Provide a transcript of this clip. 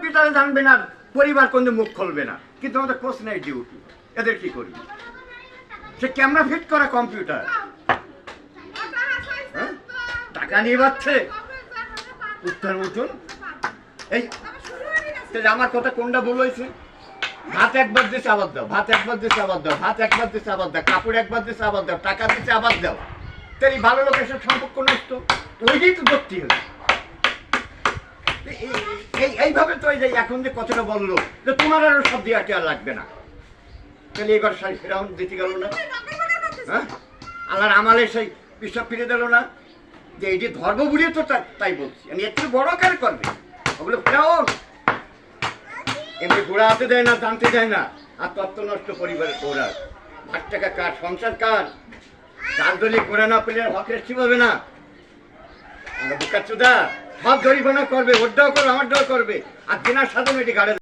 কম্পিউটারে জানবে না, পরিবার কোনো মুখ খুলবে না, কিন্তু আমাদের কোর্স নেই ডিউটি, এদের কি করি? সে ক্যামেরা ফিট করা কম্পিউটার, হ্যাঁ টাকা নিয়ে পাচ্ছে উত্তর মতন। এই আমার কথা কোনটা ভুল হয়েছে? ভাত একবার দিচ্ছে আবার দাও, ভাত একবার দিচ্ছে আবার দাও, ভাত একবার দিচ্ছে আবার দাও, কাপড় একবার দিচ্ছে আবার দাও, টাকা দিচ্ছে আবার দাও। তাই ভালো লোকের সাথে সম্পর্ক নষ্ট, ওইটাই তো ধরতে হবে। এইভাবে তো এখন যে কথাটা বললো যে তোমার আরো সব দিয়ে আর লাগবে না, তাহলে এবার ফেরাউন দিতে গেল না? হ্যাঁ, আল্লাহর আমালে সেই পিসাব ফিরে দিল না? যে এই যে ধর্ম বুড়িয়ে তো তাই বলছি আমি, একটু বড় কার করবে ওগুলো ফেরাউন। এমনি ঘোড়া হাতে দেয় না, জানতে দেয় না, আর তত্ত্ব নষ্ট পরিবারের ঘোড়া। 8 টাকা কার, সংসার কার? চাল দলি ঘোড়া না পেলে হকের ঠিক হবে না। আমরা বোকা চুদা, সব জরিমানা করবে, ওরটাও করবে, আমারটাও করবে, আর কেনার সাথে এটি গাড়ি